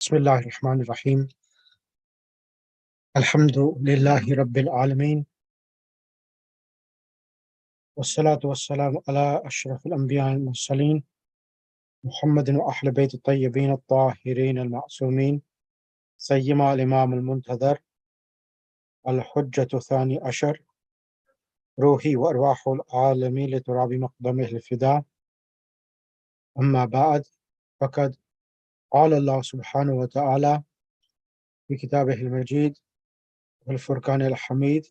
Bismillah ar-Rahman ar-Rahim. Alhamdulillahi Rabbil Alameen. Wassalatu wassalamu ala ashrafil anbiya wal mursaleen. Muhammadin wa ahl bayt at-tayyibin at-tahirin al-ma'sumin. Sayyima al-Imam al-Muntadhar. Al-Hujjatu Thani Ashar. Ruhi wa arwahul alamin li turabi maqdamih al-fida. Amma ba'd. Faqad qala Allah subhanahu wa ta'ala fi kitabih al-Majid wal Furqan al-Hamid.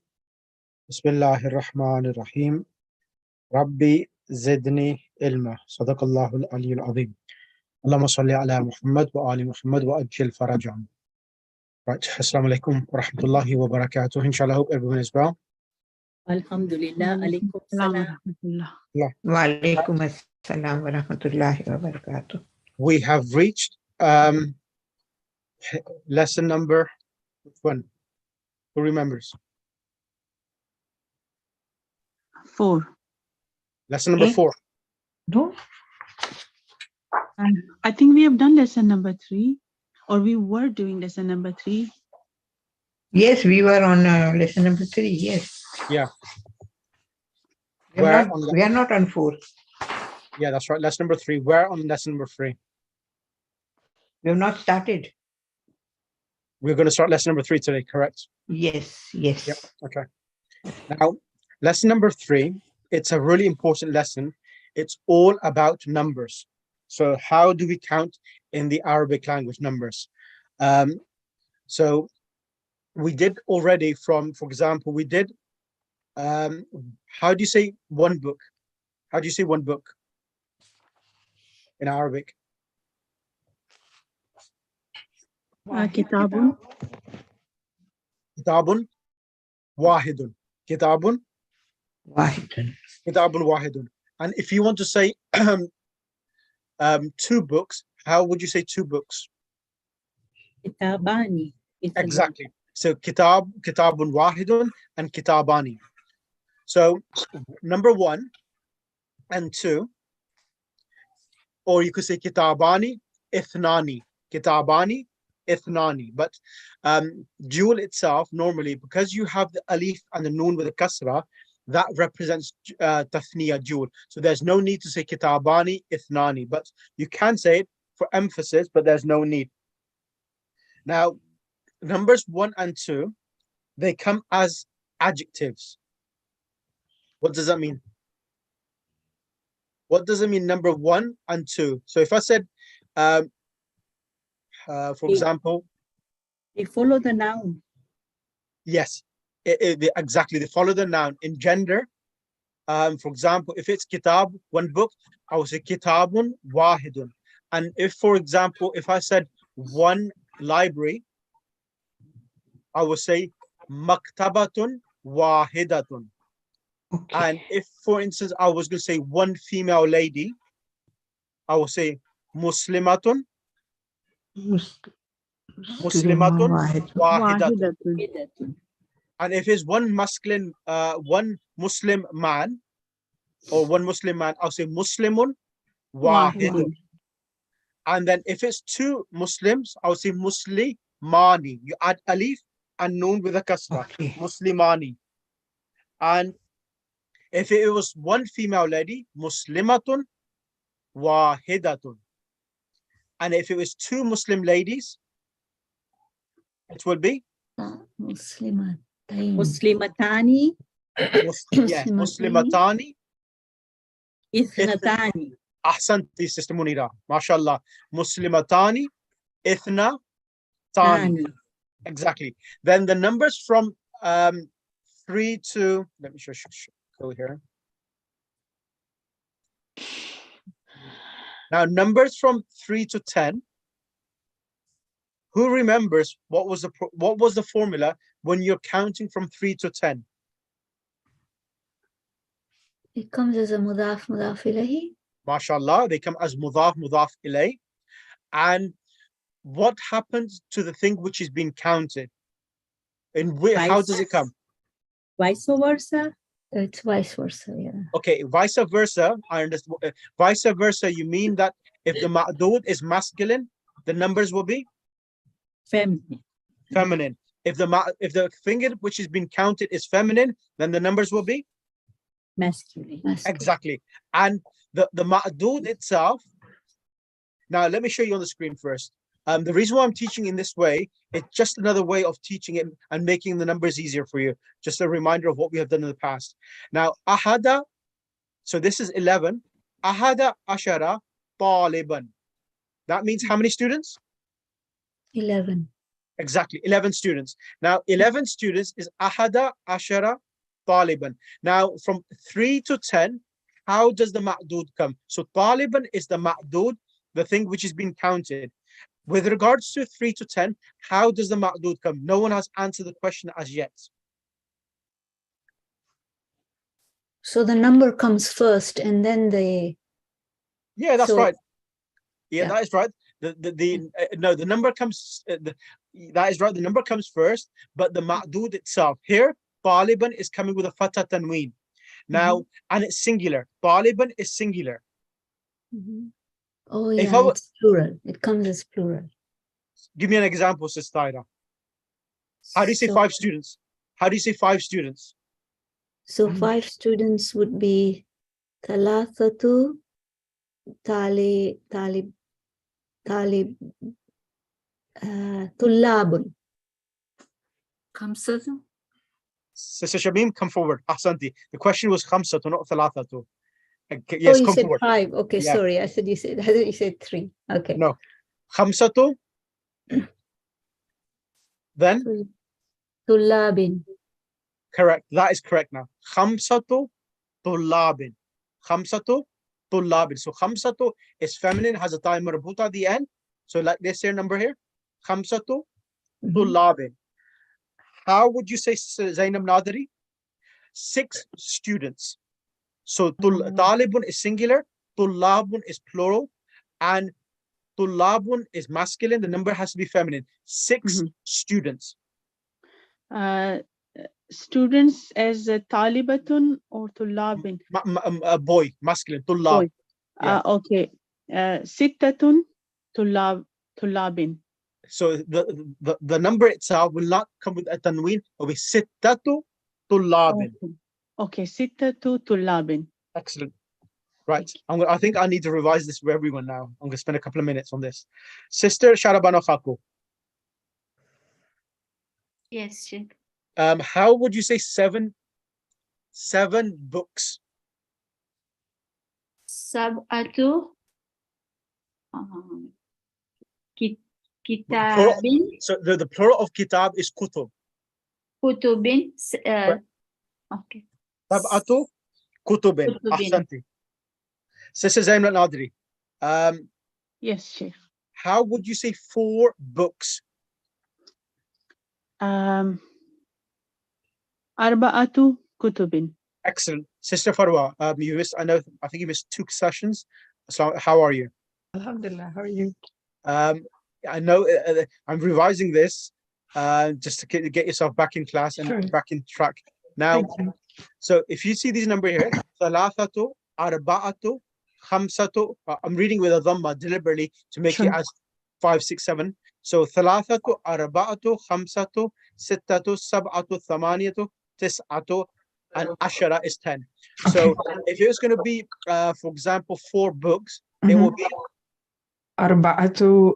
Bismillahir Rahmanir Rahim. Rabbi zidni ilma. Sadaqallahu al-aliyyul azim. Allahumma salli ala Muhammad wa ali Muhammad wa ajil farajahum. Right. Assalamu alaikum wa rahmatullahi wa barakatuh. Inshallah, I hope everyone is well. Alhamdulillah. Alaikum salam. Yeah. Wa alaikum assalam wa rahmatullahi wa barakatuh. We have reached lesson number, which one? Who remembers? 4. Lesson number 4. No? I think we have done lesson number 3, or we were doing lesson number 3. Yes, we were on lesson number 3. Yes. Yeah. We are not on 4. Yeah, that's right. Lesson number 3. We're on lesson number 3. We have not started. We're going to start lesson number 3 today, correct? Yes, yes. Yep. Okay. Now, lesson number 3, it's a really important lesson. It's all about numbers. So how do we count in the Arabic language numbers? So we did already for example, we did, how do you say one book? How do you say one book in Arabic? Kitabun. Kitabun wahidun. Kitabun Wahidun. Kitabun wahidun. And if you want to say 2 books, how would you say 2 books? Kitabani. Exactly. So kitabun wahidun and kitabani. So number 1 and 2, or you could say kitabani ithnani. Kitabani ithnani. But dual itself, normally, because you have the alif and the noon with a kasra, that represents tathniya, dual. So there's no need to say kitabani ithnani, but you can say it for emphasis, but there's no need. Now, numbers 1 and 2, they come as adjectives. What does that mean? What does it mean, number 1 and 2? So if I said, for example, They follow the noun. yes, exactly, they follow the noun. In gender, for example, if it's kitab, one book, I would say kitabun wahidun. And if, for example, if I said one library, I would say maktabatun wahidatun. Okay. And if, for instance, I was going to say one female lady, I would say muslimatun wahidatun. And if it's one masculine, one Muslim man, or one Muslim man, I'll say Muslimun wahidun. And then if it's 2 Muslims, I'll say Muslimani. You add alif and noon with a kasra. Okay. Muslimani. And if it was one female lady, Muslimatun wahidatun. And if it was 2 Muslim ladies, it will be Muslimatani. yes, Muslimatani. Ithnatani. Ahsanti, Sister Munira. MashaAllah. Muslimatani, ithna, tani. Exactly. Then the numbers from 3 to, let me go here. Now, numbers from 3 to 10. Who remembers what was the formula when you're counting from 3 to 10? It comes as a mudaf ilayhi. MashaAllah, they come as mudaf ilay. And what happens to the thing which is being counted? How does it come? Vice versa. It's vice versa, yeah. Okay, vice versa. I understand. Vice versa, you mean that if the ma'dud is masculine, the numbers will be? Feminine. Feminine. If the finger which has been counted is feminine, then the numbers will be Masculine. exactly. And the ma'dud itself. Now let me show you on the screen first. The reason why I'm teaching in this way, it's just another way of teaching it and making the numbers easier for you. Just a reminder of what we have done in the past. Now, ahada, so this is 11. Ahada ashara taliban. That means how many students? 11. Exactly, 11 students. Now, 11 students is ahada ashara taliban. Now, from 3 to 10, how does the ma'dud come? So, taliban is the ma'dud, the thing which is being counted. With regards to 3 to 10, how does the ma'dud come? No one has answered the question as yet. So the number comes first and then the. Yeah, that's So- right. Yeah, yeah. that is right. No, the number comes. That is right. The number comes first, but the ma'dud itself here, taliban is coming with a fatha tanween. Now, and it's singular. Taliban is singular. Oh If yeah, I it's plural. It comes as plural. give me an example, Sister Ida. How do you say So- 5 students? How do you say 5 students? So 5 students would be thalathatu tullabun. Khamsatu. Sister Shamim, come forward. Ahsanti. The question was khamsatu, not thalathatu. Oh, Yes, you come said forward. 5. Okay, Yeah. sorry. I thought you said 3. Okay. No. Khamsatu. Then, Tullabin. correct. That is correct now. Khamsatu tullabin. Khamsatu tullabin. So khamsatu is feminine, has a ta marbuta at the end. So like this here number here. Khamsatu tullabin. How would you say, Zainab Nadari? 6 students. So talibun is singular, tullabun is plural, and tullabun is masculine. The number has to be feminine. 6 students. Students as talibatun or tullabin? A boy, masculine, tullab. Boy. Yeah. Okay. Sittatun tullabin. So the number itself will not come with a tanween, it will be sittatu tullabin. Okay, sittatu tullabin. Excellent. Right. I think I need to revise this for everyone now. I'm going to spend a couple of minutes on this. Sister Sharabano Khaku. Yes, Sheikh. How would you say 7 books? Sab'atu kitabin So the plural of kitab is kutub. kutubin. Okay. Sab'atu kutubin. Kutubin. Ahsanti. Sister Zainab Nadri. Yes, Sheikh. How would you say 4 books? Arba'atu kutubin. Excellent. Sister Farwa, you missed, I think you missed 2 sessions. So how are you? Alhamdulillah, how are you? I know I'm revising this just to get yourself back in class and Sure. back in track. Now, Thank you. so if you see these numbers here, thalathatu, arba'atu, khamsatu, I'm reading with a dhamma deliberately to make it Sure. as 5, 6, 7. So thalathatu, arba'atu, khamsatu, sittatu, sab'atu, thamaniyatu, tis'atu, and ashara is 10. So if it's going to be, for example, 4 books, it will be Arba'atu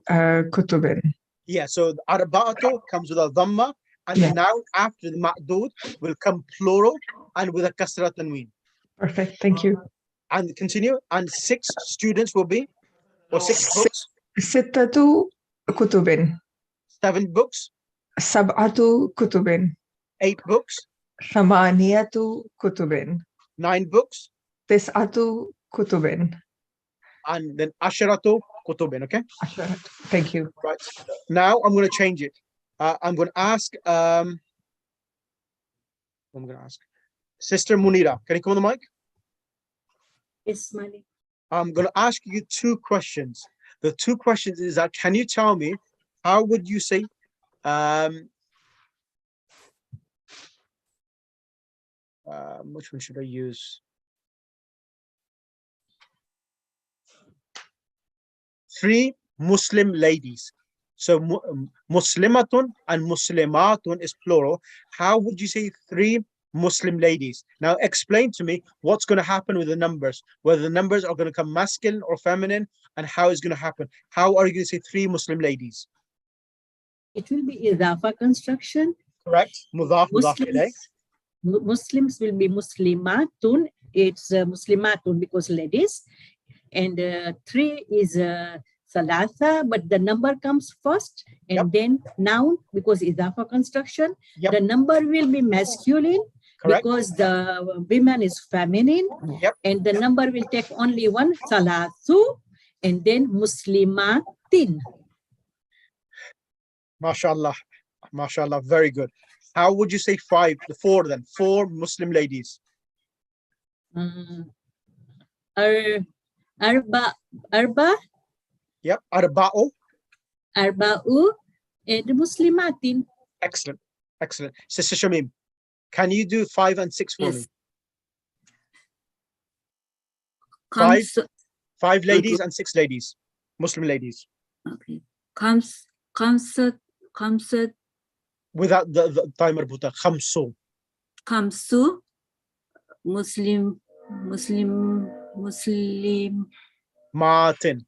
kutubin. yeah. So arba'atu comes with a dhamma, and the noun after the ma'dud will come plural and with a kasra tanween. Perfect, thank you. And continue. And 6 students will be, or 6 books, Sittatu kutubin. 7 books, Sab'atu kutubin. 8 books, Thamaniyatu kutubin. 9 books, Tis'atu kutubin. and then asharatu kutubin. Okay. Thank you. Right. Now I'm going to change it. I'm going to ask. I'm going to ask Sister Munira. Can you come on the mic? Yes, Malik. I'm going to ask you 2 questions. The 2 questions is that, can you tell me how would you say which one should I use? 3 Muslim ladies. So Muslimatun and Muslimatun is plural. How would you say 3 Muslim ladies? Now explain to me what's going to happen with the numbers, whether the numbers are going to come masculine or feminine, and how it's going to happen. How are you going to say 3 Muslim ladies? It will be idafa construction. Correct. Mudaf, mudaf ilayh. Muslims will be muslimatun. It's muslimatun because ladies. And 3 is salatha, but the number comes first, and then noun because idafa construction. The number will be masculine. Correct. Because the women is feminine. And the number will take only one, salathu, and then muslimatin. MashaAllah. MashaAllah. Very good. How would you say 5, the 4 then? 4 Muslim ladies. Arba. Yep. Arba'u. Arba'u and muslimatin. Excellent. Excellent. Sister Shamim, can you do 5 and 6 for me? 5 ladies and 6 ladies. Muslim ladies. Okay. Kamsat Without the timer buta. Khamsu. Kamsu Muslim Martin.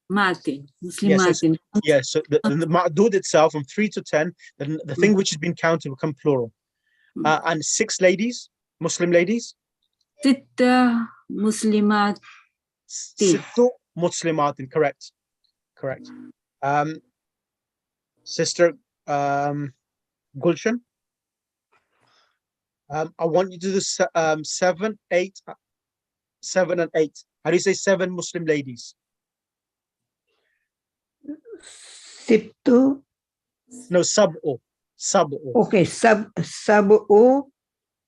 Martin. Muslim Yes, Martin. yes. So the ma'dud itself from 3 to 10, the thing which has been counted will become plural. And 6 ladies, Muslim ladies. Sitta Muslimat. Sittu Muslimatin. Correct. Correct. Sister Gulshan, I want you to do 7, 8, 7 and 8. How do you say 7 Muslim ladies? Sittu. No, sab'u. Sab'u. Okay, sab'u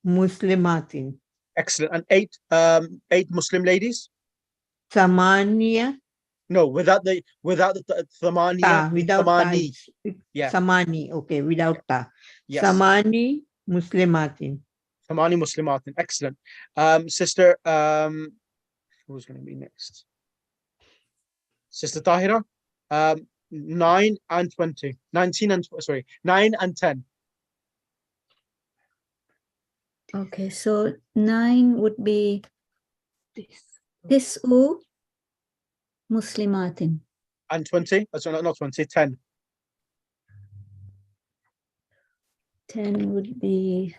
muslimatin. Excellent. And 8 Muslim ladies? Samania. No, without the thamaniya. Without thamani. ta. Yeah. Samani. Okay, without ta. Yes. Samani muslimatin. Thamani Muslimatin. Excellent. Sister, who's going to be next? Sister Tahira, 9 and 20. 19 and, sorry, 9 and 10. Okay, so 9 would be Tis'u Muslimatin. And 20? Sorry, not 20, 10. 10 would be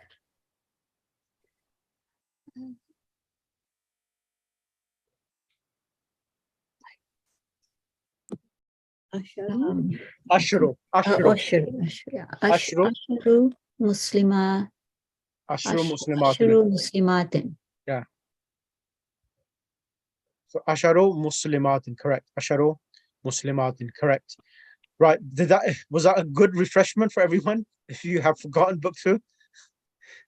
Ashru. Ashru. Ashru. Ashru Muslima. Ashru Muslimatin. Ashru Muslimatin. Yeah. So Asharu Muslimatin, correct. Asharu Muslimatin, correct. Right. Was that a good refreshment for everyone? If you have forgotten book 2?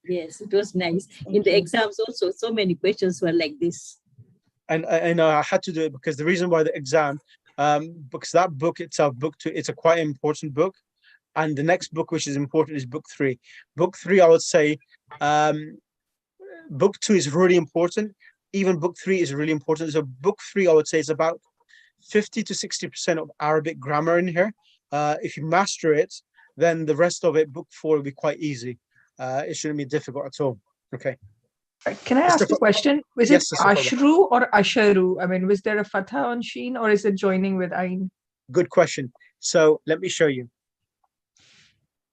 Yes, it was nice. In the exams also, so many questions were like this. And I had to do it because the reason why the exam, because that book itself, book 2, it's a quite important book. And the next book which is important is book 3. Book 3, I would say, book 2 is really important. Even book 3 is really important. So book 3, I would say, is about 50 to 60% of Arabic grammar in here. If you master it, then the rest of it, book 4, will be quite easy. It shouldn't be difficult at all. Okay. Can I ask a question? Was Yes, it Sister Fadla. Ashru or Asharu? I mean, was there a fatha on sheen or is it joining with ayn? Good question. So let me show you.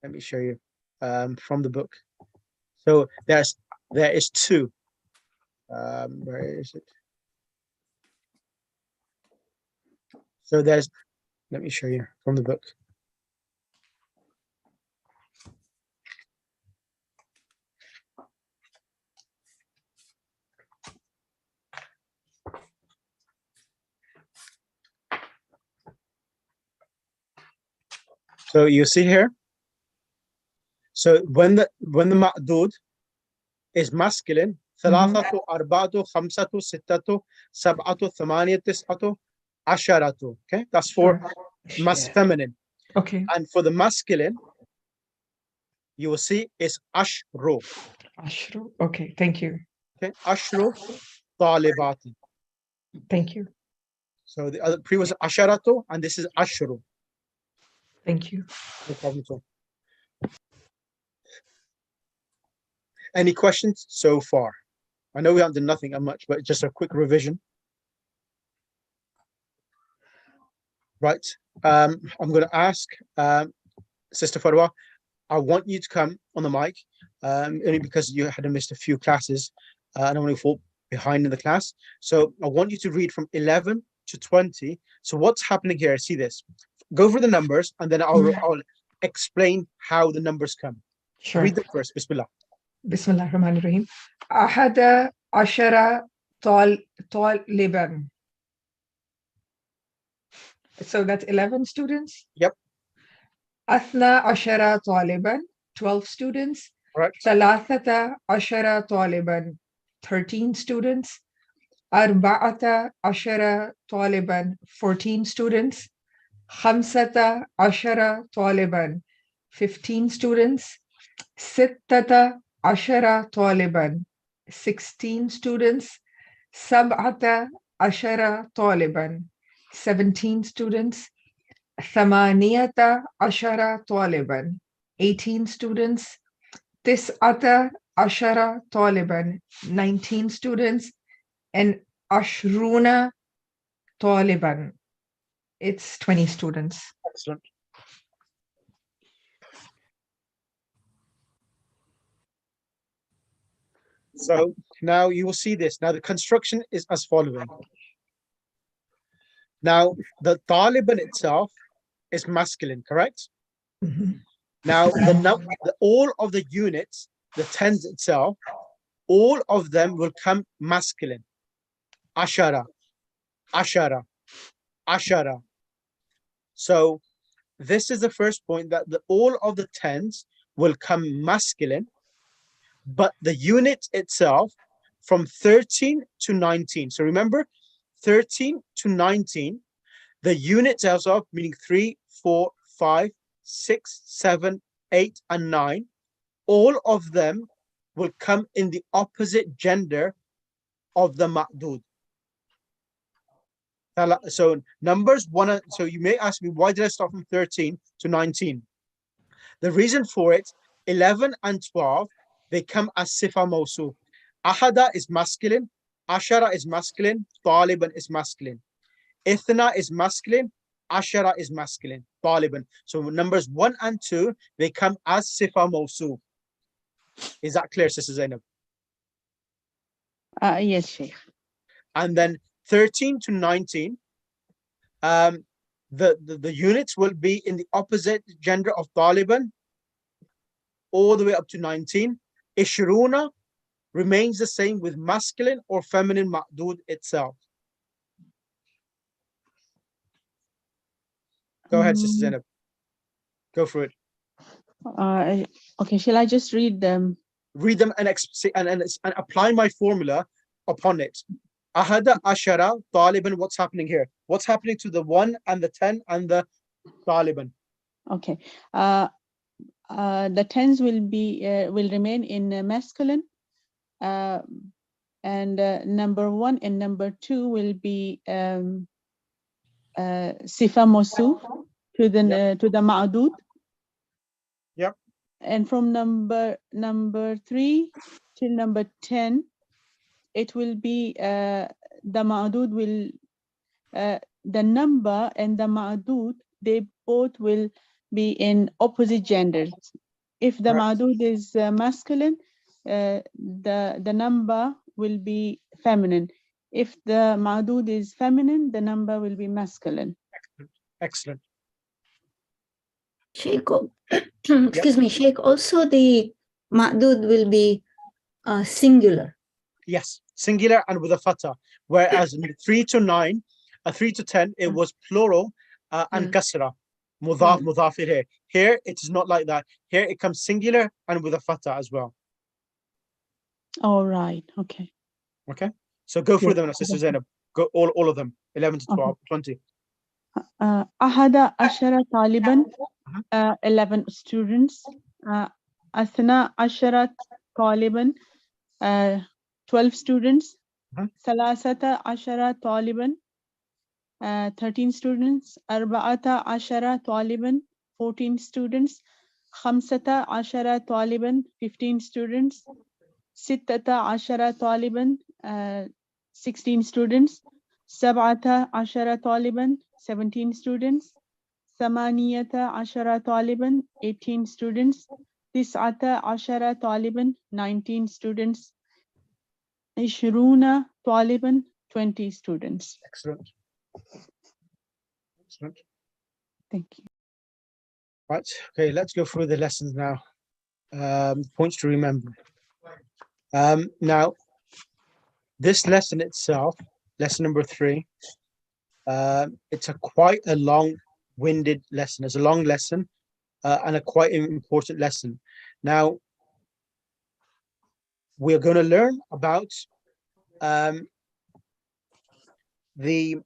Let me show you from the book. So there is 2. Where is it? So let me show you from the book. So you see here. So when the ma'dud is masculine, ثلاثة أربعة خمسة ستة سبعة ثمانية تسعة عشرة. Okay, that's for feminine. Okay. And for the masculine, you will see it's ashru. Ashru. Okay, thank you. Okay, ashru talibati. Thank you. So the other previous asharatu, and this is ashru. Thank you. No problem at all. Any questions so far? I know we haven't done nothing much, but just a quick revision. Right. I'm going to ask Sister Farwa, I want you to come on the mic, only because you had missed a few classes. I don't want to fall behind in the class. So I want you to read from 11 to 20. So what's happening here? See this. Go over the numbers, and then I'll explain how the numbers come. Sure. Read them first. Bismillah. Bismillah ar-Rahman ar-Rahim. Ahada ashara taliban. So that's 11 students? Yep. Athna ashara taliban, 12 students. Right. Thalathata ashara taliban, 13 students. Arba'ata ashara taliban, 14 students. Khamsata ashara taliban, 15 students. Sittata ashara taliban, 16 students. Sab'ata ashara taliban, 17 students. Thamaniyata ashara taliban, 18 students. Tis'ata ashara taliban, 19 students. And ashruna taliban, it's 20 students. Excellent. So now you will see this. Now the construction is as following. Now the Taliban itself is masculine, correct? Mhm. Now all of the units, the tens itself, all of them will come masculine. Ashara, ashara, ashara. So this is the first point, that all of the tens will come masculine, but the unit itself from 13 to 19. So remember, 13 to 19, the units itself, meaning 3, 4, 5, 6, 7, 8, and 9, all of them will come in the opposite gender of the ma'dud. So numbers one, so you may ask me, why did I start from 13 to 19? The reason for it, 11 and 12, they come as sifa mawsu. Ahada is masculine, ashara is masculine, taliban is masculine. Ithna is masculine, ashara is masculine, taliban. So numbers 1 and 2, they come as sifa mawsu. Is that clear, Sister Zainab? Yes, Sheikh. And then 13 to 19, the units will be in the opposite gender of Taliban all the way up to 19. Ishruna remains the same with masculine or feminine ma'dud itself. Go ahead, Sister Zainab. Go for it. Okay, shall I just read them? Read them and apply my formula upon it. Ahada ashara Taliban. What's happening here? What's happening to the 1 and the 10 and the Taliban? Okay. The tens will remain in masculine, and number 1 and number 2 will be sifa mawsuf to the ma'dud. Yep. And from number 3 till number 10, it will be the ma'dud will the number and the ma'dud, they both will be in opposite genders. If the Right. ma'dud is masculine, the number will be feminine. If the ma'dud is feminine, the number will be masculine. Excellent. Sheikh, excuse me, Sheikh, also the ma'dud will be singular. Yes, singular and with a fatha. Whereas in 3 to 9, 3 to 10, it was plural and kasra. Mudaf, mudaf here. Here, it is not like that. Here, it comes singular and with a fatha as well. All right. Okay. Okay. So go through them, Sister Zainab. Go all of them. 11 to 12, 20. Ahada ashara Taliban, 11 students. Athna ashara Taliban, 12 students. Salasata ashara Taliban, 13 students. Arba'ata ashara Taliban, 14 students. 15 طالبا, 15 students. 16 طالبا, 16 students. 17 طالبا, 17 students. 18 طالبا, 18 students. 19 طالبا, 19 students. 20 طالبا, 20 students. Excellent. Excellent. Thank you. Right. Okay, let's go through the lessons now. Points to remember. Now, this lesson itself, lesson number 3, it's quite a long-winded lesson. It's a long lesson and a quite important lesson. Now, we're going to learn about the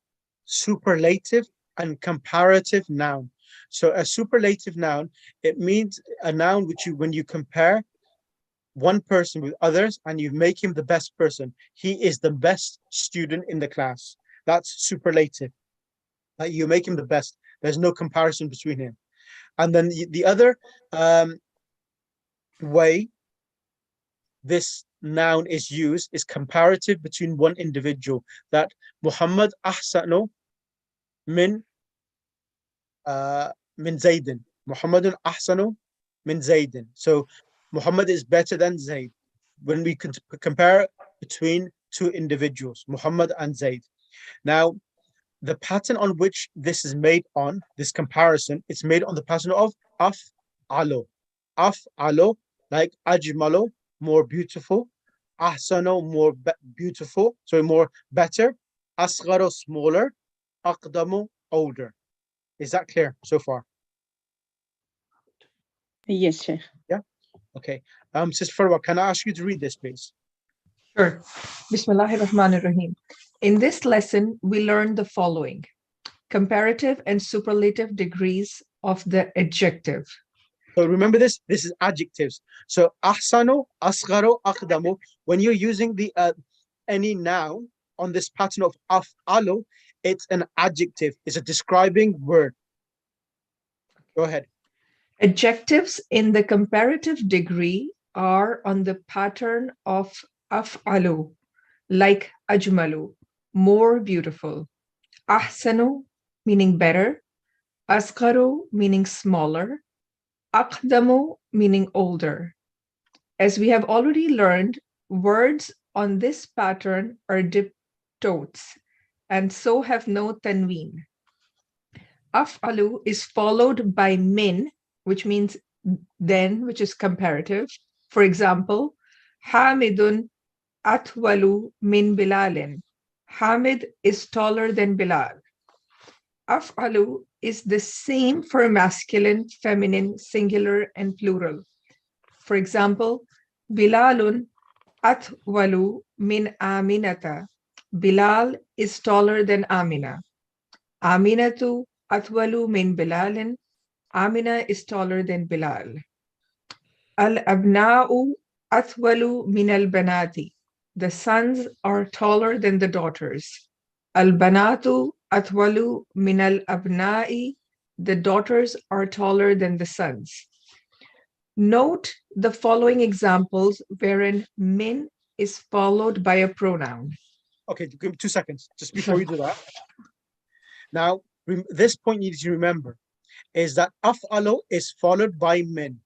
superlative and comparative noun. So a superlative noun, it means a noun which when you compare one person with others and you make him the best person, he is the best student in the class. That's superlative. Like you make him the best. There's no comparison between him. And then the other way this noun is used is comparative between one individual. That Muhammad ahsanu min Zaydin. Muhammadun ahsanu min Zaydin. So Muhammad is better than Zayd. When we can compare between two individuals, Muhammad and Zayd. Now, the pattern on which this is made on, this comparison, it's made on the pattern of af'alo. Af'alo, like ajmalo, more beautiful. Ahsano, more beautiful, so more better. Asgharo, smaller. Aqdamu, older. Is that clear so far? Yes, Sheikh. Yeah. Okay. Sister Farwa, can I ask you to read this, please? Sure. Bismillahirrahmanirrahim. In this lesson, we learn the following: comparative and superlative degrees of the adjective. So remember this. This is adjectives. So ahsanu, asgharo, aqdamu. When you're using the any noun on this pattern of af'alu, it's an adjective. It's a describing word. Go ahead. Adjectives in the comparative degree are on the pattern of af'alu, like ajmalu, more beautiful. Ahsanu, meaning better. Asgharu, meaning smaller. Aqdamu, meaning older. As we have already learned, words on this pattern are diptotes and so have no tanween. Af'alu is followed by min, which means then, which is comparative. For example, Hamidun atwalu min Bilalin. Hamid is taller than Bilal. Af'alu is the same for masculine, feminine, singular, and plural. For example, Bilalun atwalu min Aminata. Bilal is taller than Amina. Aminatu atwalu min Bilalin. Amina is taller than Bilal. Al-abna'u atwalu min al-banati. The sons are taller than the daughters. Al-banatu atwalu min al-abna'i. The daughters are taller than the sons. Note the following examples wherein min is followed by a pronoun. Okay, give me 2 seconds just before you do that. Now, this point you need to remember is that af'alu is followed by min.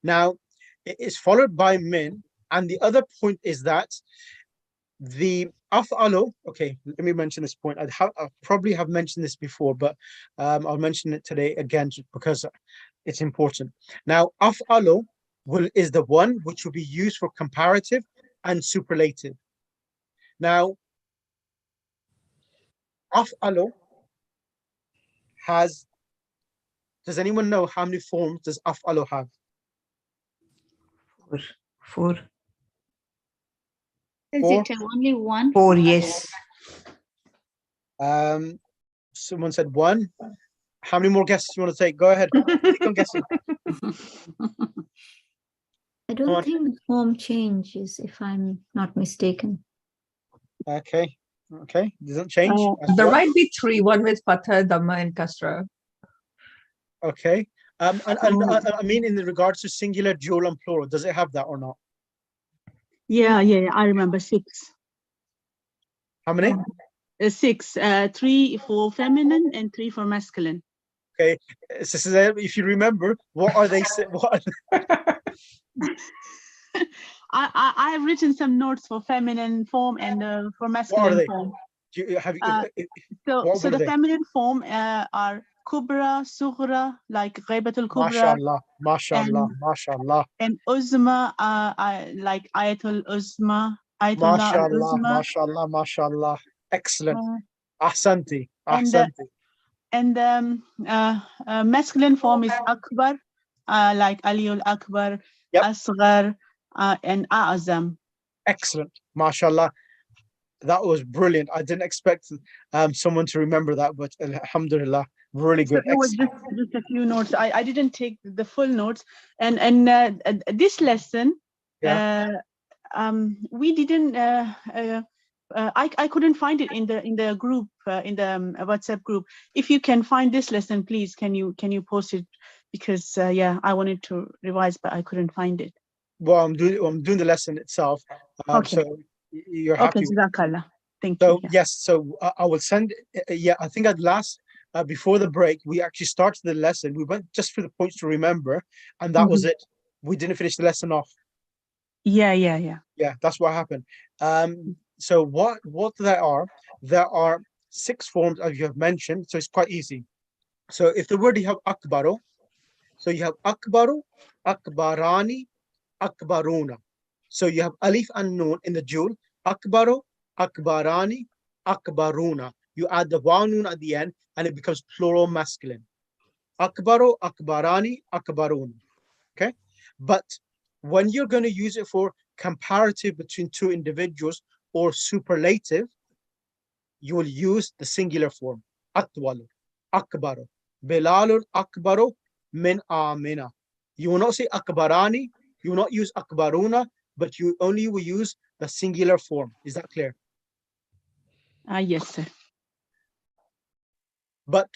Now, it is followed by min, and the other point is that the af'alu, okay, let me mention this point. I probably have mentioned this before, but I'll mention it today again because it's important. Now, af'alu is the one which will be used for comparative and superlative. Now, af'alu has, does anyone know how many forms does af'alu have? Four. Is Four? it only one? 4, yes. Someone said 1. How many more guesses you want to take? Go ahead. Keep on guessing. I Come on. don't think form changes, if I'm not mistaken. Okay. Okay. Doesn't change. That's There one. might be 3, one with fatha, dhamma, and kasra. Okay. I mean, in regards to singular, dual, and plural, does it have that or not? Yeah, I remember 6. How many? 6, 3 for feminine and 3 for masculine. Okay, so if you remember, what are they? What? I have written some notes for feminine form and for What are masculine they? form. Do you, have you? So what were the they? feminine form are kubra, sughra, like ghaibatul kubra, Mashallah, mashallah, mashallah, and uzma, like ayatul uzma, ayatullah al mashallah, uzma, mashallah, mashallah. Excellent. Ahsanti, and ahsanti. masculine form is akbar, like aliul akbar, Yep. asghar, and a'azam. Excellent, mashallah. That was brilliant. I didn't expect someone to remember that, but alhamdulillah, really good. So it was just a few notes. I didn't take the full notes. And this lesson, we didn't. I couldn't find it in the group, in the WhatsApp group. If you can find this lesson, please can you post it? Because I wanted to revise, but I couldn't find it. Well, I'm doing the lesson itself. Okay. So you're happy. Okay, Jazakallah. Thank So you. Yeah. yes, so I will send. I think at last before the break we actually started the lesson. We went just through the points to remember, and that was it. We didn't finish the lesson off. Yeah. Yeah, that's what happened. So what there are 6 forms as you have mentioned. So it's quite easy. So if the word you have akbaro, so you have akbaru, akbarani, akbaruna. So you have alif and noon in the jewel. Akbaru, akbarani, akbaruna. You add the waw noon at the end and it becomes plural masculine. Akbaru, akbarani, akbaruna. Okay? But when you're going to use it for comparative between 2 individuals or superlative, you will use the singular form. Atwalu, akbaru, bilalun akbaru min amina. You will not say akbarani, you will not use akbaruna, but you only will use the singular form. Is that clear? Yes, sir. But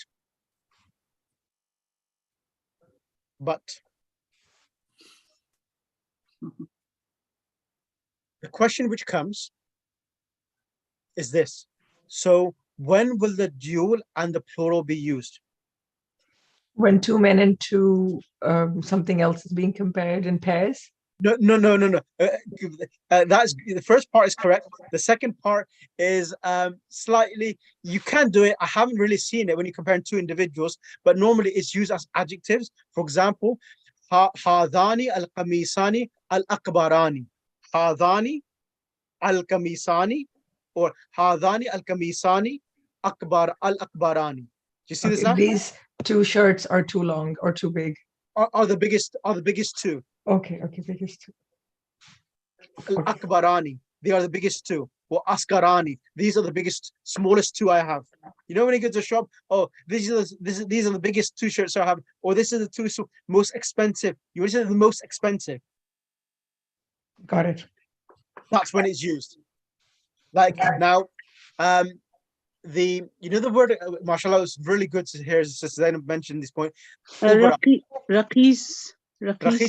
the question which comes is this. So when will the dual and the plural be used? When 2 men and 2 something else is being compared in pairs? No. That's the first part is correct. The second part is slightly, you can do it. I haven't really seen it when you're comparing 2 individuals, but normally it's used as adjectives. For example, hadani al-qamisani al-akbarani. Hadani al-qamisani or hadani al-qamisani akbar al-akbarani. Do you see this now? These 2 shirts are too long or too big. Are the biggest 2. Okay, biggest 2. Akbarani, they are the biggest 2. Or Askarani, these are the biggest, smallest 2 I have. You know when you go to a shop, oh, these are the biggest 2 shirts I have, or this is the 2 most expensive. You want to say the most expensive. Got it. That's when it's used. Like now, the word mashallah is really good to hear. Zainab mentioned this point. Rakhis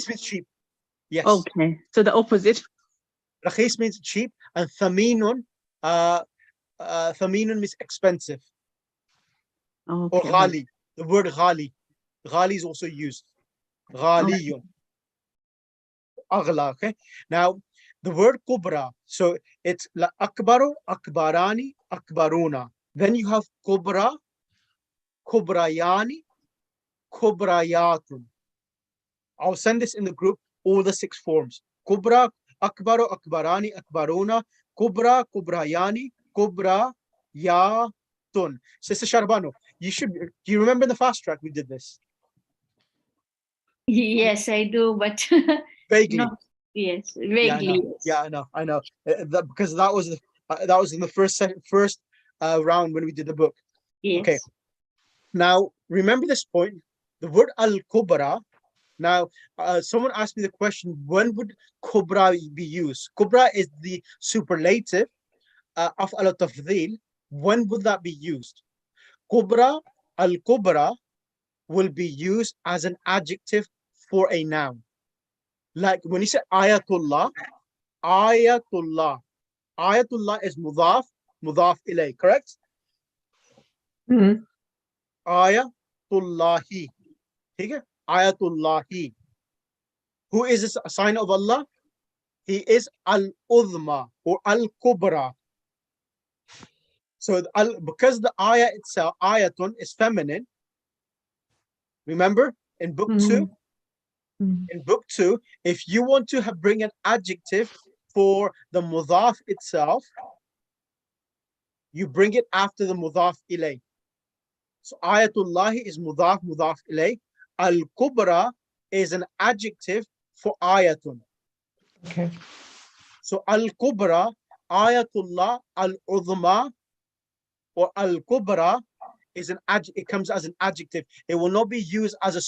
means cheap. Yes. Okay, so the opposite. Rakhis means cheap, and thaminun means expensive. Okay. Or ghali. The word ghali. Ghali is also used. Ghaliyun. Aghla. Okay. Now, the word kubra. So it's la akbaru, akbarani, akbaruna. Then you have kubra, kubrayani, kubrayatun. I'll send this in the group, all the 6 forms. Kubra, akbaru, akbarani, akbaruna, kubra, kubrayani, kubrayatun. Sister Sharbano, do you remember the fast track we did this? Yes, I do, but Vaguely. no. Yes, vaguely. Yeah, I know. Because that was in the first round when we did the book. Yes. Okay. Now remember this point. The word al-kubra. Now, someone asked me the question: when would kubra be used? Kubra is the superlative of al-tafdhil. When would that be used? Kubra, al-kubra will be used as an adjective for a noun. Like when you say ayatullah, ayatullah. Ayatullah is mudaf, mudaf ilay, correct? Mhm. Ayatullahi. Okay? Ayatullahi. Who is this a sign of Allah? He is al-udhma or al-kubra. So because the ayah itself, ayatun, is feminine. Remember in book two? Mhm. In book two, if you want to bring an adjective for the mudaf itself, you bring it after the mudaf ilay. So ayatullahi is mudaf, mudaf ilay. Al-kubra is an adjective for ayatun. Okay. So al-kubra, ayatullah, al-udhma, or al-kubra is an it comes as an adjective. It will not be used as a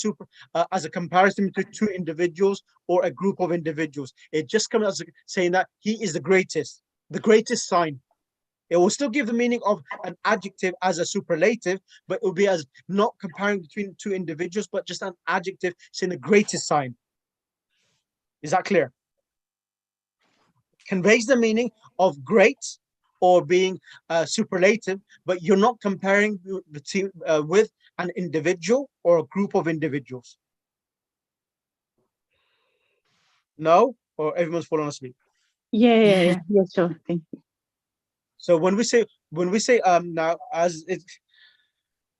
as a comparison to two individuals or a group of individuals. It just comes as saying that he is the greatest sign. It will still give the meaning of an adjective as a superlative, but it will be as not comparing between two individuals, but just an adjective saying the greatest sign. Is that clear? Conveys the meaning of great or being superlative, but you're not comparing between, with an individual or a group of individuals. No? Or everyone's fallen asleep? Yeah, sure. Thank you. So when we say now, as it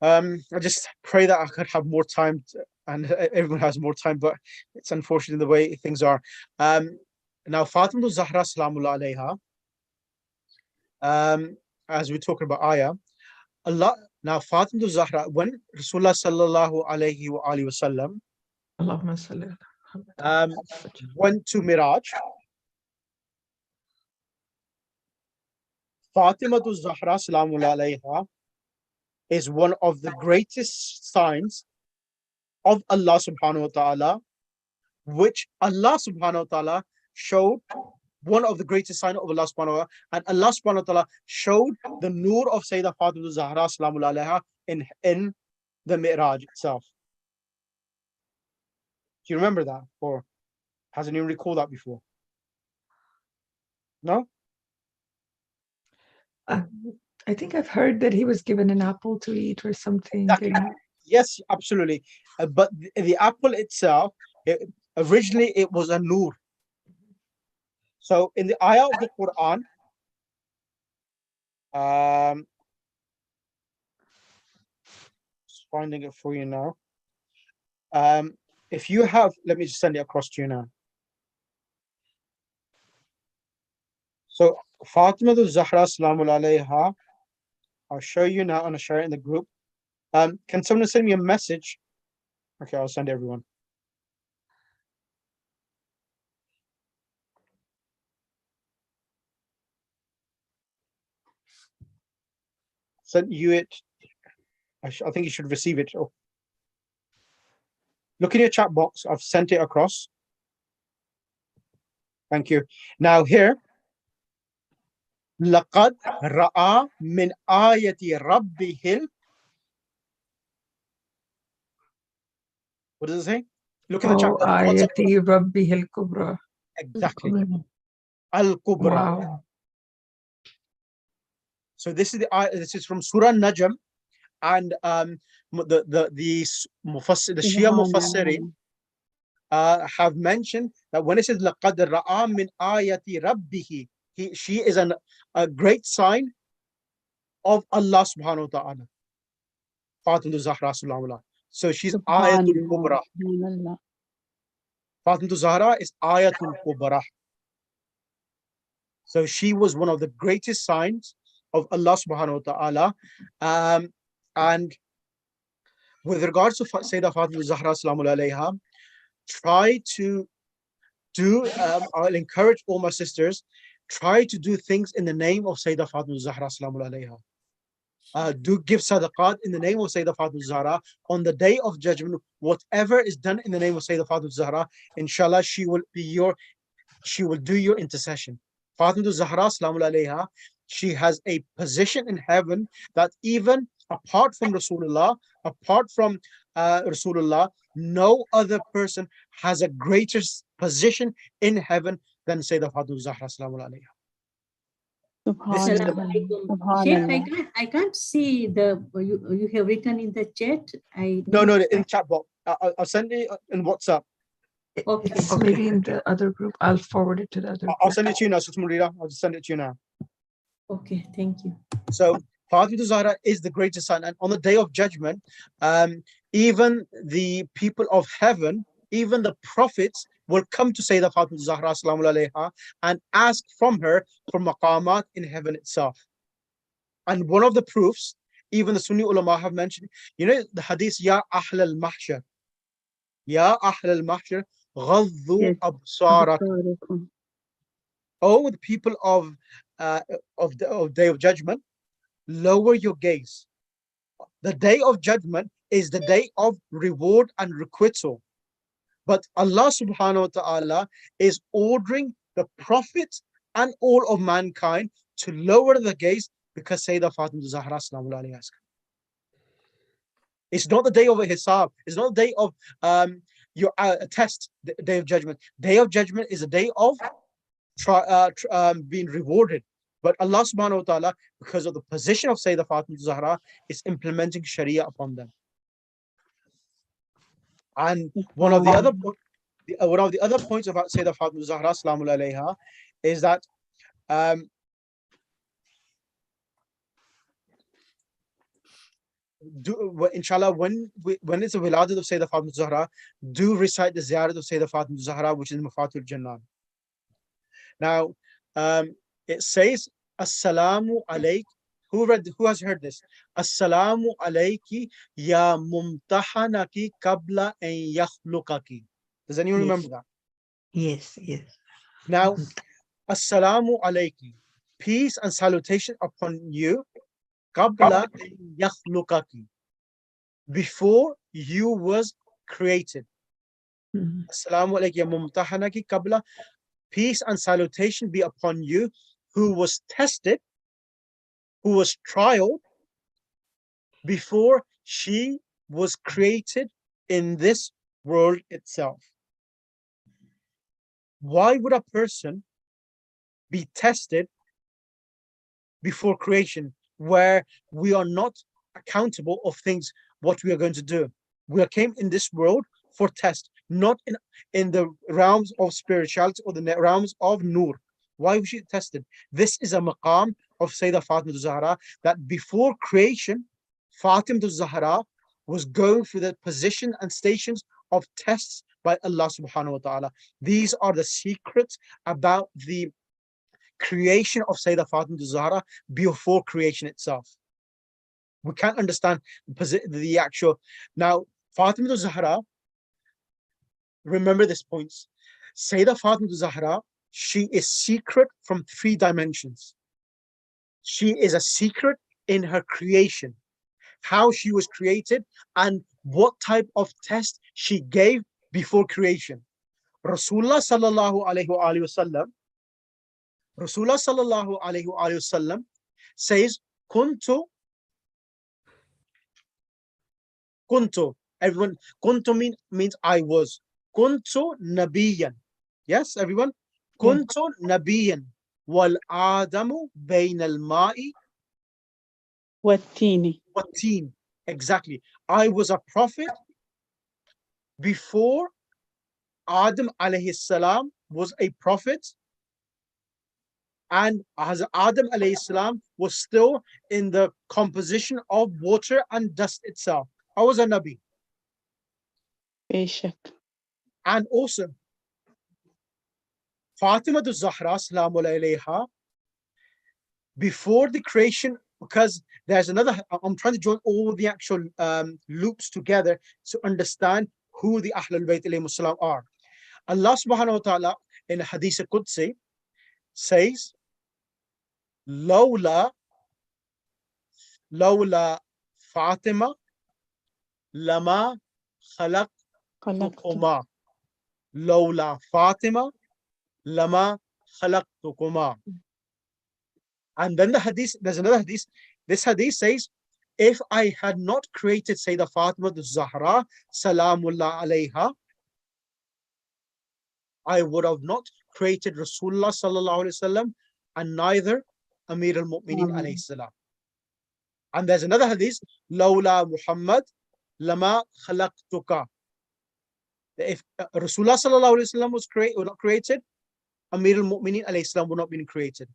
I just pray that I could have more time and everyone has more time, but it's unfortunate the way things are. Now Fatima Zahra Salamullah alayha, as we're talking about ayah, Allah, now Fatima Zahra, when Rasulullah sallallahu alayhi wa alihi wasallam Allahumma salli ala Muhammad. went to Miraj, Fatima Zahra salamullah alayha is one of the greatest signs of Allah subhanahu wa ta'ala, which Allah subhanahu wa ta'ala showed, one of the greatest signs of Allah subhanahu wa ta'ala, and Allah subhanahu wa ta'ala showed the nur of Sayyidah Fatima Zahra salamullah alayha in the Mi'raj itself. Do you remember that? Or has anyone recalled that before? No? I think I've heard that he was given an apple to eat or something. Exactly. Yes, absolutely. But the apple itself, originally it was a nur. So in the ayah of the Quran, just finding it for you now. If you have, let me just send it across to you now. So Fatima Zahra Salamul alayha, I'll show you now and I'll share it in the group. Can someone send me a message? Okay, I'll send everyone. Sent you it. I think you should receive it. Oh. Look in your chat box. I've sent it across. Thank you. Now here, لقد رأى من آية ربه. What does it say? Look in the chat. Ayati Rabbihil Kubra. Exactly. Al-Kubra. Wow. So this is from Surah Najm, and the Shia Mufassirin have mentioned that when it says لقد رأى من آية ربه, she is a great sign of Allah subhanahu wa ta'ala. Fatima Zahra sallallahu. So she's Ayatul Kubra. Fatima Zahra is Ayatul Kubra. So she was one of the greatest signs of Allah subhanahu wa ta'ala. And with regards to Sayyidah Fatima Zahra sallallahu alayha, try to do, I'll encourage all my sisters, try to do things in the name of Sayyidah Fatima Zahra sallallahu alayha. Do give sadaqat in the name of Sayyidah Fatima Zahra. On the day of judgment, whatever is done in the name of Sayyidah Fatima Zahra, inshallah, she will do your intercession. Fatima Zahra sallallahu alayha, she has a position in heaven that even apart from Rasulullah, apart from Rasulullah, no other person has a greater position in heaven than Sayyidah Fatima Zahra salamu alayha. This is the Subhanallah. Sheikh, Subhanallah. I can't see the you have written in the chat. no, in chat box. I'll send it in WhatsApp. Okay. It's maybe in the other group. I'll forward it to the other I'll group. send it to you now, Sister Murida. I'll just send it to you now. Okay, thank you. So Fatima Zahra is the greatest son, and on the day of judgment, even the people of heaven, even the prophets will come to Sayyidah Fatima Zahra salamu alayha and ask from her for maqamat in heaven itself. And one of the proofs, even the Sunni ulama have mentioned, you know, the hadith, Ya Ahl al-Mahshar, Ya Ahl al-Mahshar, Ghaddu Yes. absarakum. Oh, the people of Day of Judgment, lower your gaze. The Day of Judgment is the day of reward and requital. But Allah subhanahu wa ta'ala is ordering the prophets and all of mankind to lower the gaze because Sayyidah Fatima Zahra salamu alayha. It's not the day of a hisab. It's not the day of your test, the Day of Judgment. Day of Judgment is a day of being rewarded. But Allah subhanahu wa ta'ala, because of the position of Sayyidah Fatima Zahra, is implementing Sharia upon them. And one of the other points about Sayyidah Fatima Zahra salamu alayha is that inshallah, when it's a wiladat of Sayyidah Fatima Zahra, do recite the ziyarat of Sayyidah Fatima Zahra, which is Mafatul Jannah. Now, it says, Assalamu alayk. Who has heard this? Assalamu alayki ya mumtahanaki qabla an yakhlukaki. Does anyone remember that? Yes. Now, Assalamu alayki. Peace and salutation upon you. Qabla an yakhlukaki. Before you was created. Assalamu alayki ya mumtahanaki qabla. Peace and salutation be upon you, who was tested, who was trialed before she was created in this world itself. Why would a person be tested before creation, where we are not accountable of things, what we are going to do? We came in this world for test, not in the realms of spirituality or the realms of nur. Why was she tested? This is a maqam of Sayyidah Fatima Zahra, that before creation, Fatima Zahra was going through the position and stations of tests by Allah subhanahu wa ta'ala. These are the secrets about the creation of Sayyidah Fatima Zahra before creation itself. We can't understand the actual. Now, Fatima Zahra, remember this point. Sayyidah Fatima Zahra, she is secret from 3 dimensions. She is a secret in her creation, how she was created and what type of test she gave before creation. Rasulullah sallallahu alayhi wa sallam says, Kuntu, everyone, Kuntu means I was. Kuntu nabiyan. Yes, everyone? Kuntu nabiyan. Wal Adamu bain al ma'i Wattini. watteen. Exactly. I was a prophet before Adam alayhi salam was a prophet, and as Adam alayhi salam was still in the composition of water and dust itself. I was a Nabi. Beshak. And also, Fatima Zahra salamu alayha, before the creation, because there's another, I'm trying to join all the actual loops together to understand who the Ahlul Bayt alayhi salam are. Allah subhanahu wa ta'ala in Hadith Qudsi says, Lawla Fatima lama khalaqtukuma. Lawla Fatima lama khalaqtukuma. And then the hadith, there's another hadith. This hadith says, if I had not created Sayyidah Fatima al-Zahra, Salamullah alayha, I would have not created Rasulullah sallallahu alaihi wasallam, and neither Amir al-Mu'mineen alayhi salam. And there's another hadith, Lawla Muhammad lama khalaqtuka. If Rasulullah sallallahu alaihi wasallam was not created, Amir al-Mu'mineen alayhi salam would not be created.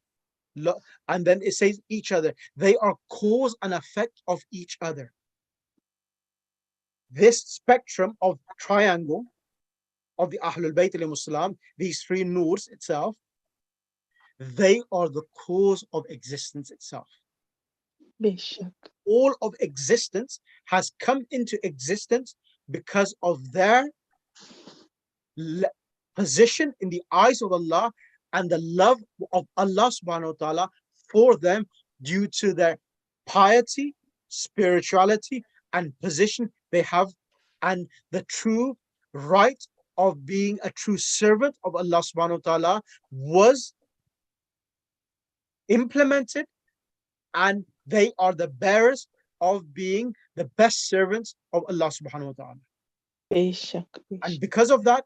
And then it says each other. They are cause and effect of each other. This spectrum of triangle of the Ahlul Bayt alayhimus salam, these three noors itself, they are the cause of existence itself. Bishak. All of existence has come into existence because of their position in the eyes of Allah and the love of Allah subhanahu wa ta'ala for them due to their piety, spirituality, and position they have, and the true right of being a true servant of Allah subhanahu wa ta'ala was implemented, and they are the bearers of being the best servants of Allah subhanahu wa ta'ala. Bishak. And because of that,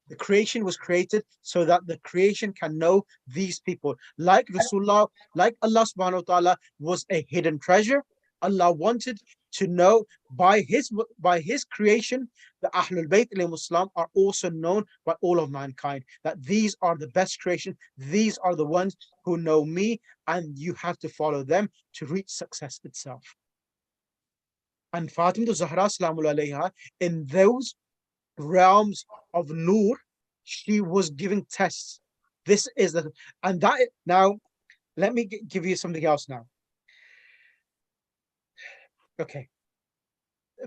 the creation was created so that the creation can know these people. Like Rasulullah, like Allah subhanahu wa ta'ala was a hidden treasure. Allah wanted to know by his creation, the Ahlul Bayt alayhimus salam are also known by all of mankind, that these are the best creation, these are the ones who know me, and you have to follow them to reach success itself. And Fatima Zahra salamullah alayha, in those realms of Nur, she was giving tests. This is the, and that, now let me give you something else now. Okay,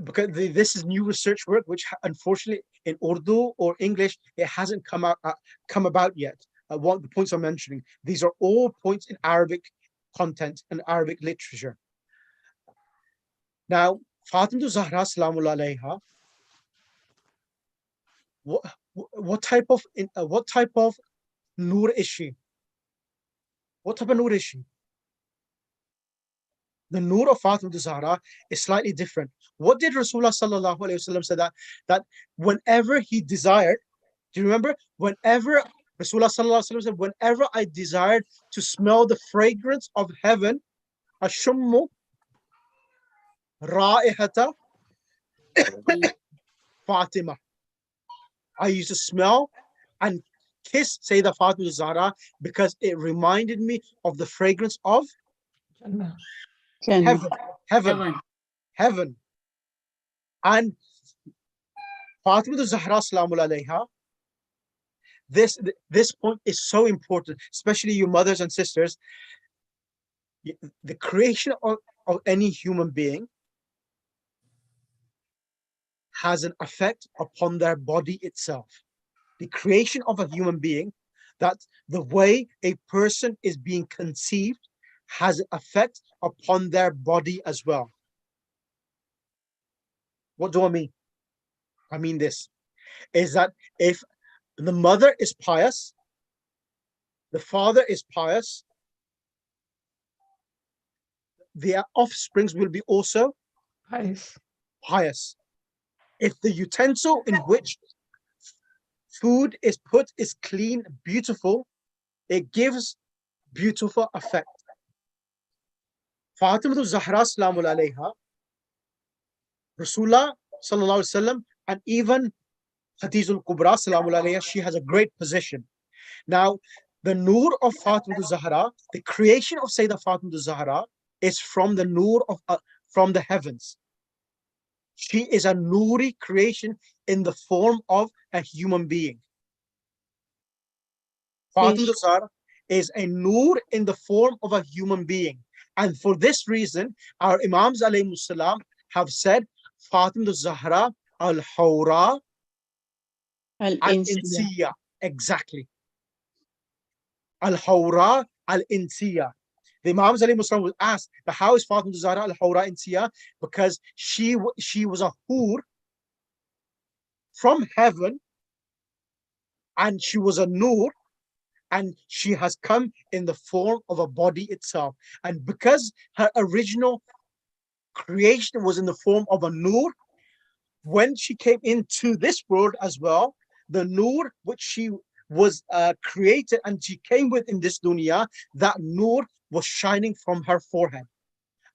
because this is new research work, which unfortunately in Urdu or English, it hasn't come about yet. What the points I'm mentioning, these are all points in Arabic content and Arabic literature. Now, Fatima Zahra salamullah alayha, what type of nur is she? What type of nur is she? The nur of Fatima Zahra is slightly different. What did Rasulullah sallallahu alaihi wasallam say that whenever he desired, do you remember? Whenever Rasulullah sallallahu alaihi wasallam said, whenever I desired to smell the fragrance of heaven, ashummu ra'ihata Fatima, I used to smell and kiss Sayyidah Fatima Zahra because it reminded me of the fragrance of heaven. And Fatima Zahra salamullah alayha, this point is so important, especially you mothers and sisters. The creation of any human being has an effect upon their body itself. The creation of a human being, that the way a person is being conceived has an effect upon their body as well. What do I mean? I mean this, is that if the mother is pious, the father is pious, their offsprings will be also pious. If the utensil in which food is put is clean, beautiful, it gives beautiful effect. Fatima Zahra salamullah alayha, Rasulullah sallallahu alaihi wasallam, and even Khadijah al-Kubra salamullah alayha, she has a great position. Now, the nur of Fatima Zahra, the creation of Sayyidah Fatima Zahra, is from the nur of from the heavens. She is a nuri creation in the form of a human being. Fatima Zahra is a nur in the form of a human being. And for this reason, our Imams alayhimus salam have said, Fatima Zahra al-Hawra al-Insiya. Exactly. Al-Hawra al-Insiya. The Imams alayhimus salam was asked, how is Fatima Zahra al-Hawra Insiya? Because she was a hur from heaven, and she was a nur, and she has come in the form of a body itself. And because her original creation was in the form of a nur. When she came into this world as well, the nur which she was created and she came with in this dunya, that nur was shining from her forehead.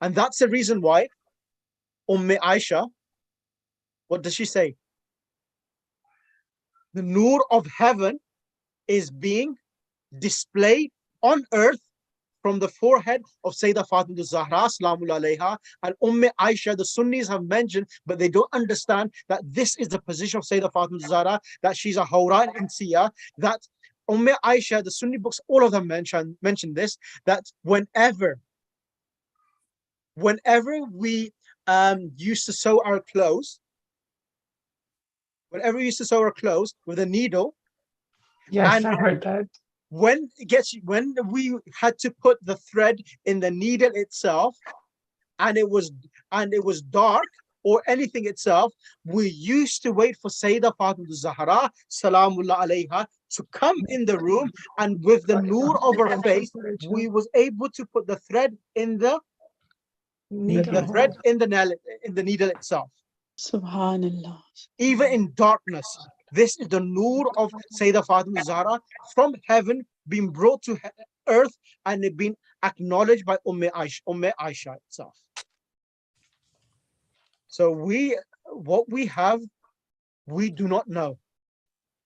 And that's the reason why Aisha, what does she say? The nur of heaven is being displayed on earth from the forehead of Sayyidah Fatima Zahra Salamun alayha, and Aisha. The Sunnis have mentioned, but they don't understand that this is the position of Sayyidah Fatima Zahra, that she's a Hawra and Insiya, that Aisha, the Sunni books, all of them mention this, that whenever we used to sew our clothes, with a needle, Yes, and I heard that. when we had to put the thread in the needle itself, and it was dark or anything itself, we used to wait for Sayyidah Fatima Zahra Salamullah alayha to come in the room, and with the nur of her face, we was able to put the thread in the needle itself. Subhanallah. Even in darkness, this is the nur of Sayyidah Fatima Zahra from heaven being brought to earth, and it being acknowledged by Aisha itself. So what we have, we do not know.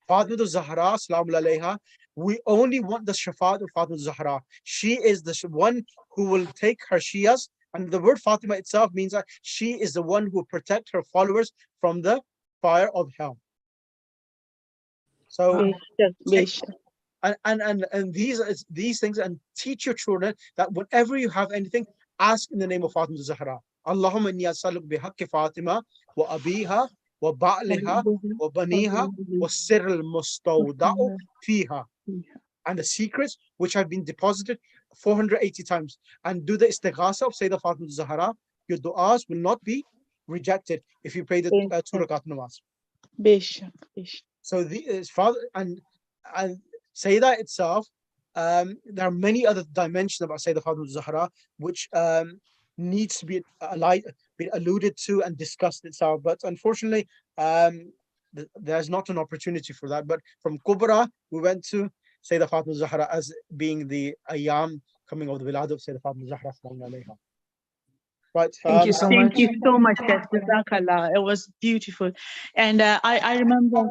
Fatima Zahra Salamun alayha, we only want the shafaat of Fatima Zahra. She is the one who will take her Shias, and the word Fatima itself means that she is the one who will protect her followers from the fire of hell. So and these things, and teach your children that whenever you have anything, ask in the name of Fatima Zahra. Allahumma inni as'aluka bihaqqi Fatima wa abiha wa ba'liha wa baniha wa sirr al-mustawda'u fiha, and the secrets which have been deposited 480 times. And do the istighasa of Sayyidah Fatima Zahra. Your du'as will not be rejected if you pray the 2 rakat namaz. So the father and Sayyidah itself, there are many other dimensions about Sayyidah Fatima Zahra which needs to be alluded to and discussed itself, but unfortunately there's not an opportunity for that. But from Kubra we went to Sayyidah Fatima Zahra as being the ayam coming of the Wilad of Sayyidah Fatima Zahra. Right. Thank you so much. Thank you so much, Jazakallah. It was beautiful. And I remember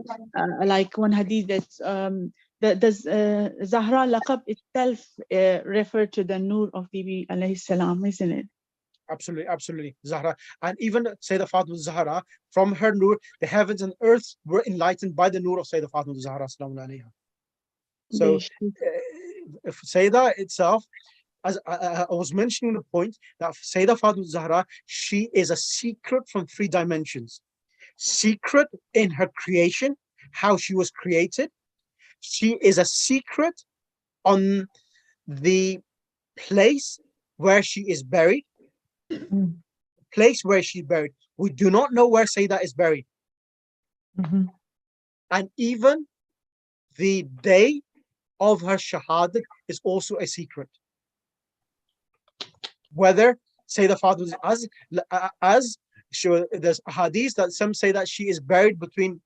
like one hadith that the Zahra laqab itself referred to the nur of Bibi alayhi salam, isn't it? Absolutely, Zahra. And even Sayyidah Fatima Zahra, from her nur, the heavens and earth were enlightened by the nur of Sayyidah Fatima Zahra Salamun alayha. So if Sayyidah itself, as I was mentioning the point, that Sayyidah Fatima Zahra, she is a secret from 3 dimensions. Secret in her creation, how she was created. She is a secret on the place where she is buried. Place where she's buried. We do not know where Sayyidah is buried. And even the day of her shahadat is also a secret. Whether Sayyidah Fatima, as there's hadith that some say that she is buried between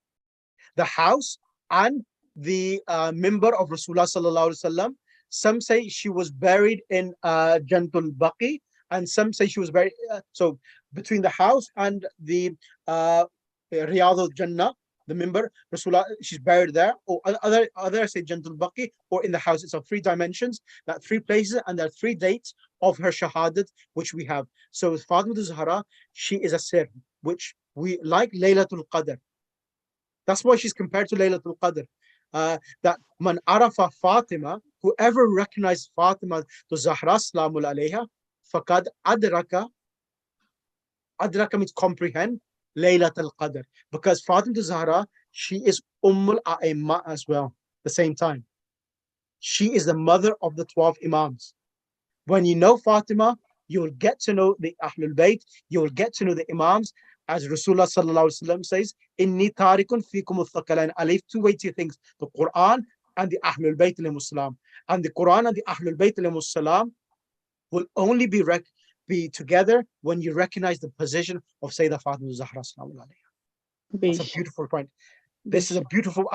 the house and the mimbar of Rasulullah sallallahu alaihi wasallam. Some say she was buried in Jantul Baqi, and some say she was buried so between the house and the Riyadh al-Jannah, the mimbar, Rasulullah, she's buried there, or other say Jantul Baqi, or in the house. It's of 3 dimensions, that 3 places, and there are 3 dates of her shahadat which we have. So with Fatima Zahra, she is a sir, which we like Laylatul Qadr. That's why she's compared to Laylatul Qadr. That man arafa Fatima, whoever recognized Fatima to Zahra Salamul alayha, faqad adraka means comprehend Laylatul Qadr, because Fatima Zahra, she is Ummul A'imma as well. The same time, she is the mother of the 12 Imams. When you know Fatima, you will get to know the Ahlul Bayt, you will get to know the Imams, as Rasulullah sallallahu alaihi wasallam says, Inni tarikun fikum al-thaqalain. I leave 2 weighty things, the Quran and the Ahlul Bayt alayhimus salam. And the Quran and the Ahlul Bayt alayhimus salam will only be be together when you recognize the position of Sayyidah Fatima Zahra. That's a beautiful point. This is a beautiful,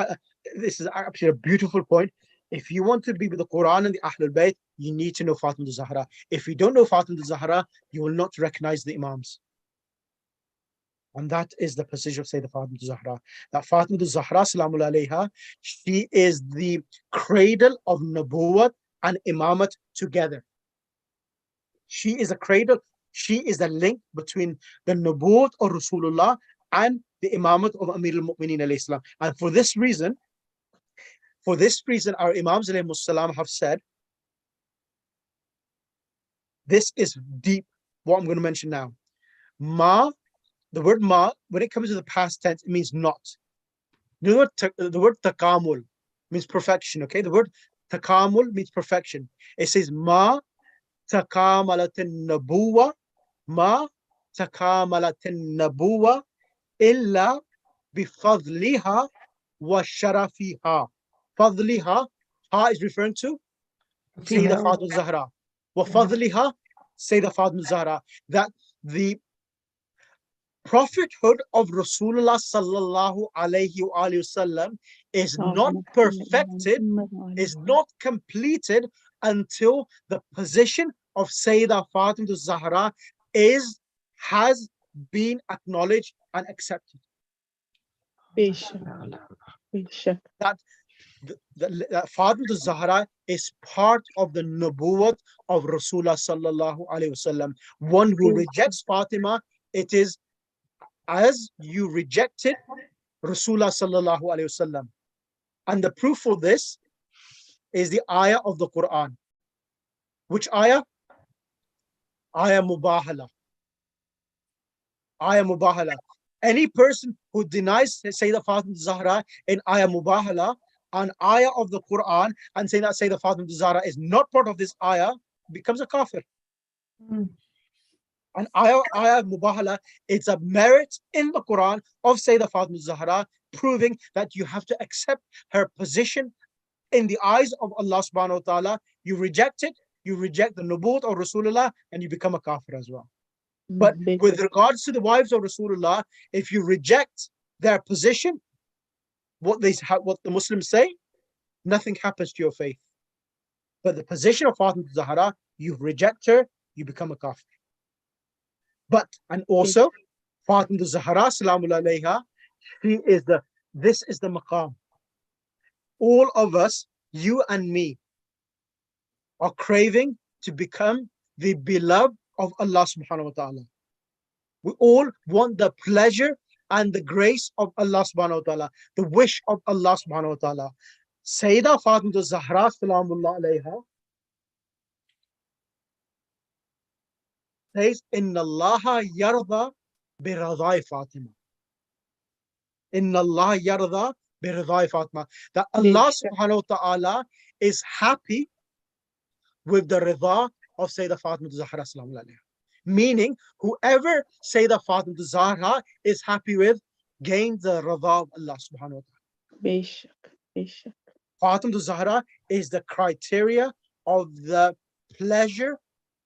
this is actually a beautiful point. If you want to be with the Quran and the Ahlul Bayt, you need to know Fatima Zahra. If you don't know Fatima Zahra, you will not recognize the Imams. And that is the position of Sayyidah Fatima Zahra. That Fatima Zahra, salamu alayha, she is the cradle of Nabuwat and Imamat together. She is a cradle, she is the link between the Nabuwat of Rasulullah and the Imamat of Amir al-Mu'mineen alayhi salam. And for this reason, our Imams alayhi salam have said, this is deep, what I'm going to mention now. Ma, the word ma, when it comes to the past tense, it means not. You know what the word takamul means? Perfection, okay? The word takamul means perfection. It says ma takamalatin nabuwa, ma takamalatin nabuwa illa bifadliha wa sharafiha. Fadliha, ha is referring to Sayyidah Fatima Zahra. Wa fadliha, Sayyidah Fatima Zahra. That the prophethood of Rasulullah sallallahu alayhi wa sallam is not perfected, is not completed until the position of Sayyidah Fatima Zahra has been acknowledged and accepted. That Fatima Zahra is part of the Nubuwwat of Rasulullah sallallahu alayhi wa sallam. One who rejects Fatima, it is as you rejected Rasulullah sallallahu alayhi wasallam. And the proof for this is the ayah of the Quran. Which ayah? Ayah Mubahala. Ayah Mubahala. Any person who denies Sayyidah Fatima Zahra in ayah Mubahala, an ayah of the Quran, and saying that Sayyidah Fatima Zahra is not part of this ayah, becomes a kafir. And ayah Mubahala, it's a merit in the Quran of Sayyidah Fatima Zahra, proving that you have to accept her position in the eyes of Allah subhanahu wa ta'ala. You reject it, you reject the Nubuwwat of Rasulullah, and you become a kafir as well. But with regards to the wives of Rasulullah, if you reject their position, what the Muslims say, nothing happens to your faith. But the position of Fatima Zahra, you reject her, you become a kafir. But, and also, Fatima Zahra, salamu alayha, this is the maqam. All of us, you and me, are craving to become the beloved of Allah subhanahu wa ta'ala. We all want the pleasure and the grace of Allah subhanahu wa ta'ala, the wish of Allah subhanahu wa ta'ala. Sayyidah Fatima Zahra, salamullah alayha, says, Inna Allah yarda biradai Fatima. Inna Allah yarda biradai Fatima. That Allah subhanahu wa ta'ala is happy with the rida of Sayyidah Fatima Zahra, salamullah alayha. Meaning, whoever Sayyidah Fatima Zahra is happy with gains the rida of Allah subhanahu wa ta'ala. Fatima Zahra is the criteria of the pleasure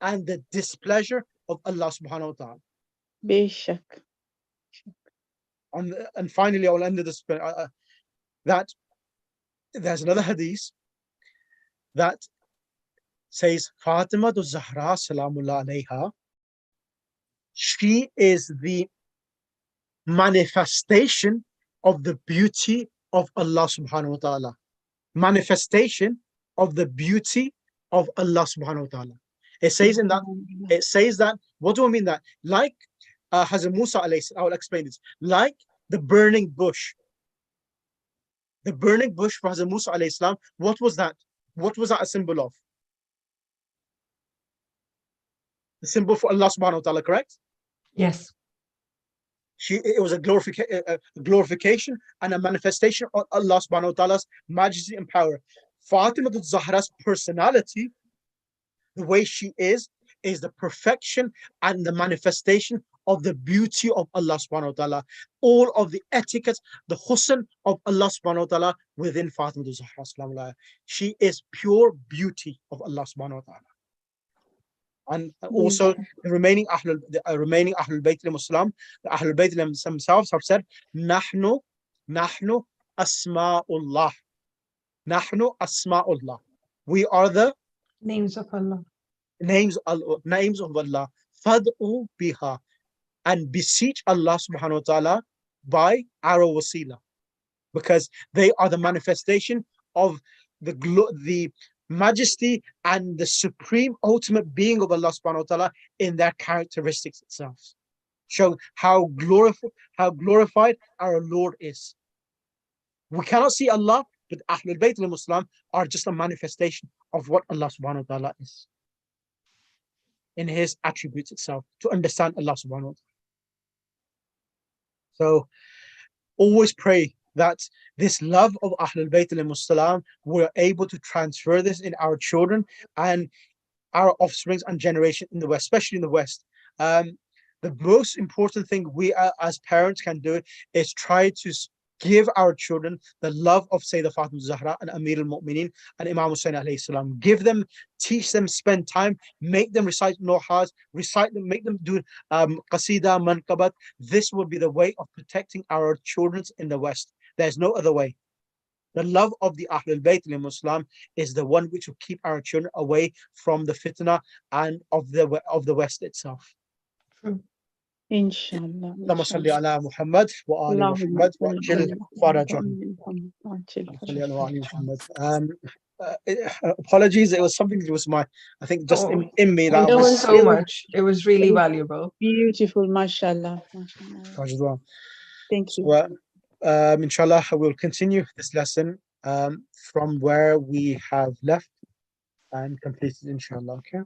and the displeasure of Allah subhanahu wa ta'ala. And finally, I will end with this, that there's another hadith that says Fatima Zahra, salamullah alayha, she is the manifestation of the beauty of Allah subhanahu wa ta'ala. Manifestation of the beauty of Allah subhanahu wa ta'ala. It says that, what do I mean that? Like Hazrat Musa alayhi salam, I will explain this. Like the burning bush. The burning bush for Hazrat Musa alayhi salam, what was that? What was that a symbol of? The symbol for Allah subhanahu wa ta'ala, correct? Yes. It was a glorification and a manifestation of Allah subhanahu wa ta'ala's majesty and power. Fatima Zahra's personality, the way she is the perfection and the manifestation of the beauty of Allah subhanahu wa ta'ala. All of the etiquette, the husn of Allah subhanahu wa ta'ala within Fatima Zahra. She is pure beauty of Allah subhanahu wa ta'ala. And also the remaining Ahlul Bayt al-Muslim, the Ahlul Bayt themselves have said, Nahnu Asma'ullah. Nahnu Asma'ullah. We are the Names of Allah. names of Allah. Fad'u biha. And beseech Allah subhanahu wa ta'ala by our wasila. Because they are the manifestation of the majesty and the supreme ultimate being of Allah subhanahu wa ta'ala in their characteristics itself. Show how glorified our Lord is. We cannot see Allah, but Ahlul Bayt al-Muslim are just a manifestation of what Allah subhanahu wa ta'ala is in his attributes itself, to understand Allah subhanahu wa ta'ala. So always pray that this love of Ahlul Bayt al-Muslim, we're able to transfer this in our children and our offsprings and generation in the West, especially in the West. The most important thing we as parents can do is try to give our children the love of Sayyidah Fatima Zahra and Amir al-Mu'mineen and Imam Hussein alayhi salam. Give them, teach them, spend time, make them recite Nohas, recite them, make them do Qasida, Manqabat. This will be the way of protecting our children in the West. There's no other way. The love of the Ahlul Bayt al-Muslim is the one which will keep our children away from the fitna and of the West itself. Inshallah. اللهم صل على محمد وآل محمد وعجل فرجهم. Apologies, it was something that was I think just in me that Thank you was so much. It was really valuable. Beautiful, mashallah. Mashallah. Thank you. So, inshallah, we'll continue this lesson from where we have left and completed, inshallah. Okay.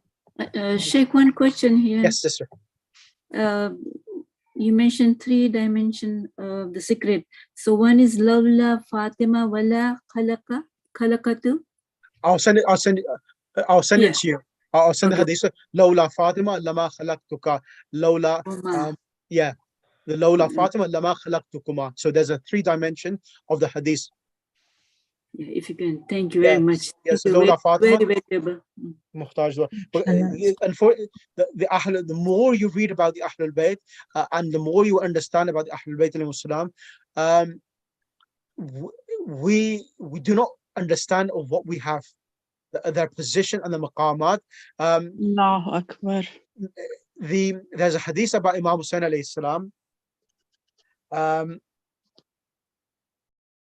Sheikh, one question here. Yes, sister. You mentioned 3 dimensions of the secret. So one is Lawla Fatima Wala Khalaqatu. I'll send it to you. I'll send the hadith. Lawla Fatima lama khalaqtuka. Lawla, the Lawla Fatima lama khalaqtukuma. So there's a 3 dimension of the hadith. Yeah, if you can, thank you very much. Yes, Lawla Fatima. Very valuable. But and for the more you read about the Ahlul Bayt and the more you understand about the Ahlul Bayt al-Muslim, we do not understand of what we have, their position and the maqamat. Allahu Akbar. There's a hadith about Imam Hussein alayhi salam,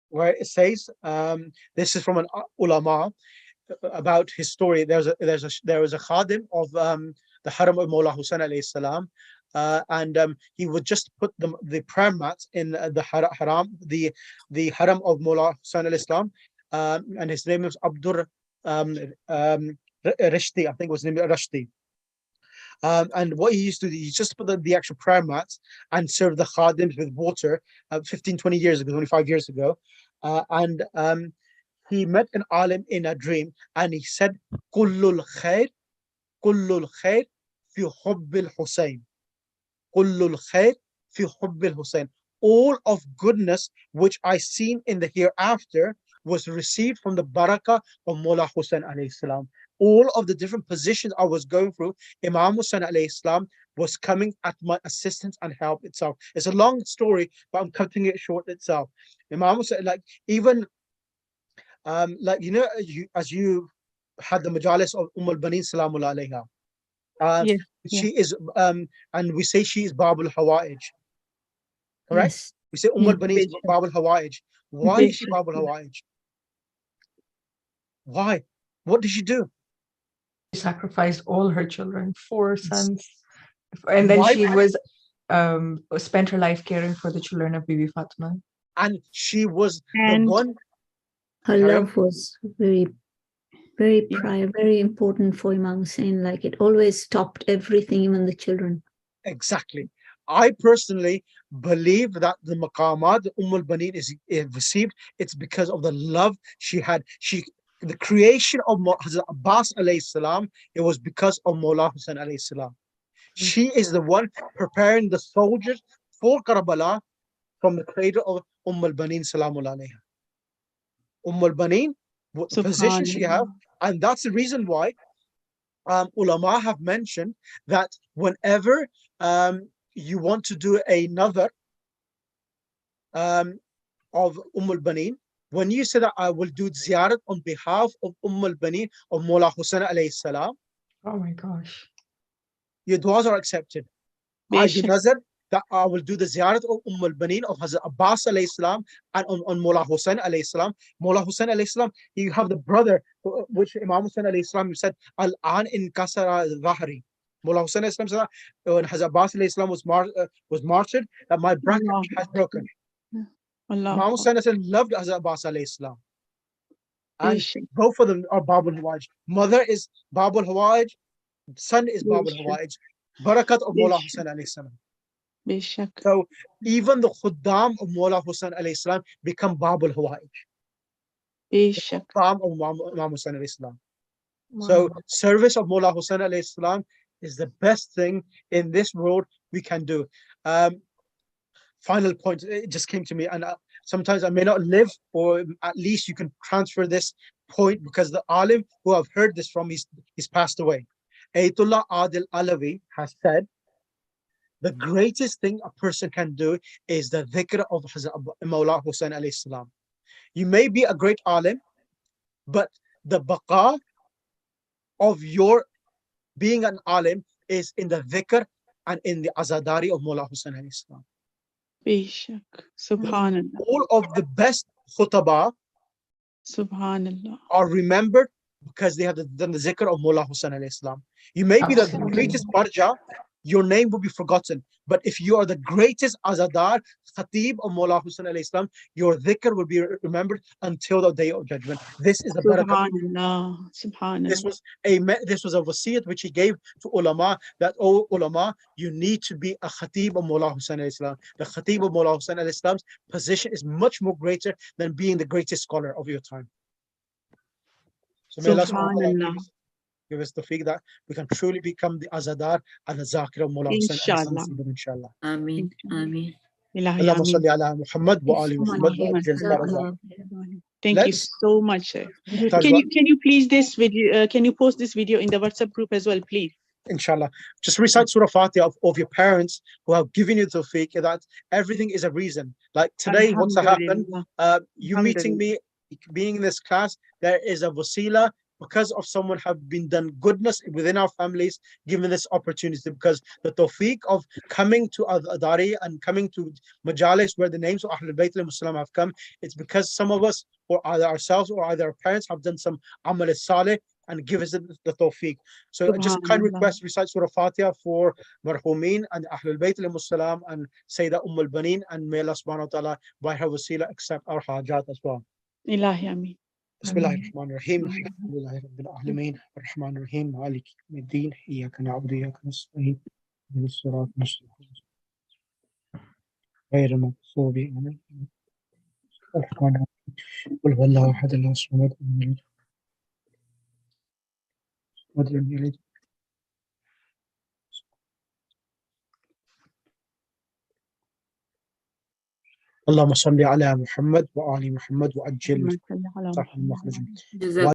where it says, this is from an ulama about his story. There was a khadim of the haram of Mawla Hussein alayhi salam, and he would just put the prayer mats in the haram, the haram of Mawla Hussein alayhi salam, and his name was Abdur Rishti, I think was his name Rashti. And what he used to do, he just put the actual prayer mats and serve the khadims with water 15, 20 years ago, 25 years ago. And he met an alim in a dream and he said, Kullul khair fi hubbil Hussein. Kullul khair fi hubbil Hussein. All of goodness which I seen in the hereafter was received from the barakah of Mawla Hussein alayhi salam. All of the different positions I was going through, Imam Hussein alayhi salam was coming at my assistance and help itself. It's a long story, but I'm cutting it short itself. Imam Hussein, like even like as you had the majalis of al-Baneen salamullah alayha. She is and we say she is Babul Hawaij. Correct? Yes. We say al-Baneen is Babul Hawaij. Why is she Babul Hawaij? Why? What did she do? She sacrificed all her children, 4 sons, and then she was spent her life caring for the children of Bibi Fatima. And she was the one. Her love was very, very very important for Imam Hussein. Like it always stopped everything, even the children. Exactly. I personally believe that the maqamat that al-Baneen is received, it's because of the love she had. The creation of Hazrat Abbas alayhi salam, it was because of Mawla Hussein alayhi salam. She is the one preparing the soldiers for Karbala from the cradle of al-Baneen salamullah alayha. al-Baneen, what the position she have, and that's the reason why ulama have mentioned that whenever you want to do another of al-Baneen, when you say that I will do ziyarat on behalf of al-Baneen of Mawla Hussain alayhi salam, Oh my gosh. your du'as are accepted. I do nazar that I will do the ziyarat of al-Baneen of Hazrat Abbas alayhi salam and on Mawla Hussain alayhi salam. Mawla Hussain alayhi salam, you have the brother, which Imam Hussain alayhi salam said, Al-an in kasara dhahri. Mawla Hussain alayhi salam said, when Hazrat Abbas alayhi salam was martyred, that my bracket has broken. Imam Hussain loved Hazrat Abbas alayhi salam. And both of them are Babul Hawaj. Mother is Babul Hawaj, son is Babul Hawaj. Barakat of Mawla Hussain alayhi salam. So even the Khuddam of Mawla Hussain alayhi salam become Babul Hawaj. Khuddam of Imam Hussain alayhi salam. So service of Mawla Hussain alayhi salam is the best thing in this world we can do. Final point, it just came to me, and sometimes I may not live, or at least you can transfer this point, because the alim who I've heard this from, he's passed away. Ayatollah Adil Alawi has said, the greatest thing a person can do is the dhikr of Mawla Hussain alayhi salam. You may be a great alim, but the baqa of your being an alim is in the dhikr and in the azadari of Mawla Hussain alayhi salam. Subhanallah. All of the best khutbah Subhanallah. are remembered because they have done the zikr of Mawla Hussain alayhi salam. You may be the greatest marja, your name will be forgotten. But if you are the greatest azadar, khatib of Mawla Hussain alayhi salam, your dhikr will be remembered until the day of judgment. This is the barakah. Subhanallah. Subhanallah. This was a wasiyat which he gave to ulama, that, oh ulama, you need to be a khatib of Mawla Hussain alayhi salam. The khatib of Mawla Hussain alayhi salam's position is much more greater than being the greatest scholar of your time. So may Allah subhanahu wa ta'ala give us the tawfiq that we can truly become the azadar and the zakir of Mawla Hussain alayhi salam, inshallah. Ameen. Ameen. Allahumma salli ala Muhammad wa ali Muhammad wa ajil barakah. Thank you so much, sir. Can you please this video? Can you post this video in the WhatsApp group as well, please? Inshallah. Just recite Surah Fatiha of your parents who have given you the tawfiq, that everything is a reason. Like today, what's happened? You meeting me, being in this class, there is a wasila because of someone have been done goodness within our families, given this opportunity, because the tawfiq of coming to Adari and coming to Majalis where the names of Ahlul Bayt al-Muslim have come, it's because some of us, or either ourselves or either our parents, have done some amal salih and give us the tawfiq. So just kind request, recite Surah Fatiha for Marhumeen and Ahlul Bayt al-Muslim and Sayyidah al-Baneen, and may Allah subhanahu wa ta'ala by her wasila accept our hajat as well. Ilahi Ameen. بسم الله الرحمن الرحيم الحمد لله رب العالمين الرحمن الرحيم مالك يوم الدين إياك نعبد وإياك نستعين اهدنا الصراط المستقيم غير المغضوب عليهم الرحمن الرحيم قل هو الله أحد الله الصمد لم يلد اللهم صل على محمد وآل محمد وأجل صح المخرج.